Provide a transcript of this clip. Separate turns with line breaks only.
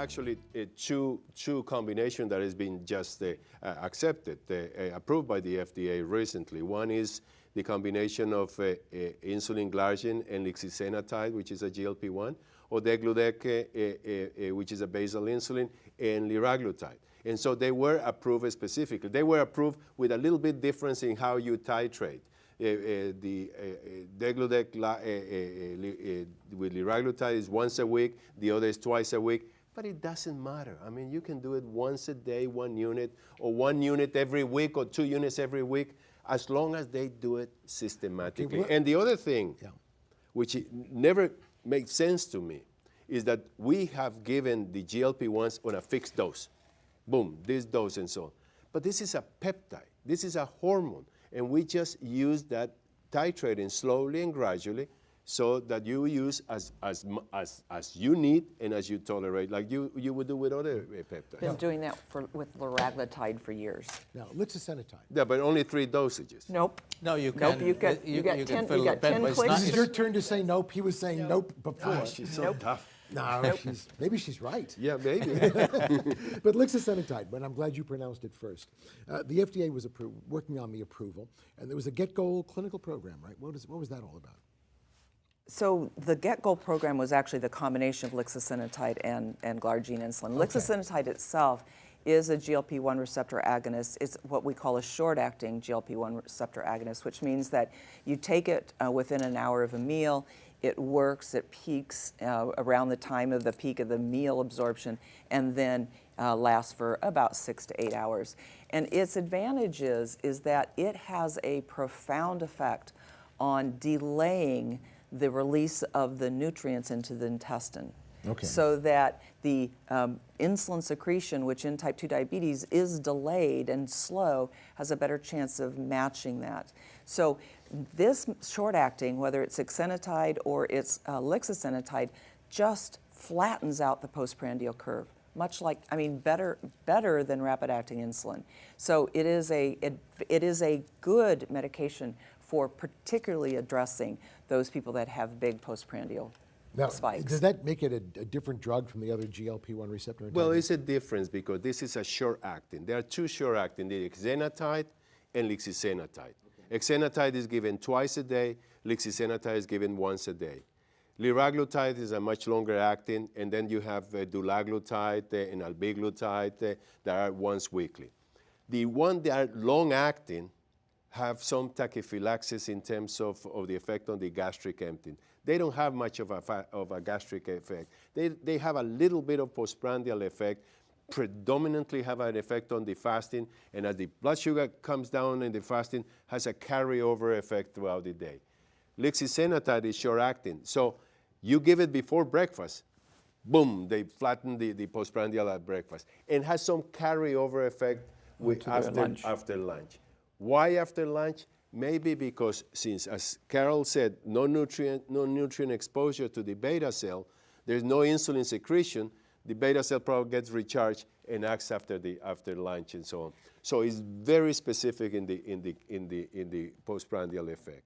actually two combinations that has been just accepted, approved by the FDA recently. One is the combination of insulin glargine and lixisenatide, which is a GLP-1, or degludec, which is a basal insulin, and liraglutide. And so they were approved specifically. They were approved with a little bit difference in how you titrate. The degludec with liraglutide is once a week, the other is twice a week, but it doesn't matter. I mean, you can do it once a day, 1 unit, or 1 unit every week, or 2 units every week, as long as they do it systematically. And the other thing, which never made sense to me, is that we have given the GLP-1s on a fixed dose. Boom, this dose and so on. But this is a peptide. This is a hormone. And we just use that titrating slowly and gradually so that you use as you need and as you tolerate, like you would do with other peptides.
Been doing that with liraglutide for years.
Now, lixisenatide.
Yeah, but only 3 dosages.
Nope.
No, you
Nope,
can.
you got 10
clicks.
This is your turn to say nope. He was saying nope before.
Ah, she's so tough.
No, maybe she's right.
Yeah, maybe.
But lixisenatide, but I'm glad you pronounced it first. The FDA was working on the approval, and there was a Get Goal clinical program, right? What was that all about?
So the Get Goal program was actually the combination of lixisenatide and glargine insulin. Okay. Lixisenatide itself is a GLP-1 receptor agonist. It's what we call a short-acting GLP-1 receptor agonist, which means that you take it within an hour of a meal. It works, it peaks around the time of the peak of the meal absorption, and then lasts for about 6 to 8 hours. And its advantage is that it has a profound effect on delaying the release of the nutrients into the intestine. Okay. So that the insulin secretion, which in type 2 diabetes is delayed and slow, has a better chance of matching that. So this short-acting, whether it's exenatide or it's lixisenatide, just flattens out the postprandial curve, much like, I mean, better than rapid-acting insulin. So it is a good medication for particularly addressing those people that have big postprandial spikes.
Does that make it a different drug from the other GLP-1 receptor antagonists?
Well, it's a difference because this is a short-acting. There are 2 short-acting, the exenatide and lixisenatide. Okay. Exenatide is given twice a day, lixisenatide is given once a day. Liraglutide is a much longer acting, and then you have dulaglutide and albiglutide that are once weekly. The one that are long-acting have some tachyphylaxis in terms of the effect on the gastric emptying. They don't have much of a gastric effect. They have a little bit of postprandial effect, predominantly have an effect on the fasting, and as the blood sugar comes down in the fasting, has a carryover effect throughout the day. Lixisenatide is short-acting, so you give it before breakfast, boom, they flatten the postprandial at breakfast, and has some carryover effect after lunch. Why after lunch? Maybe because since, as Carol said, no nutrient exposure to the beta cell, there's no insulin secretion, the beta cell probably gets recharged and acts after lunch and so on. So it's very specific in the postprandial effect.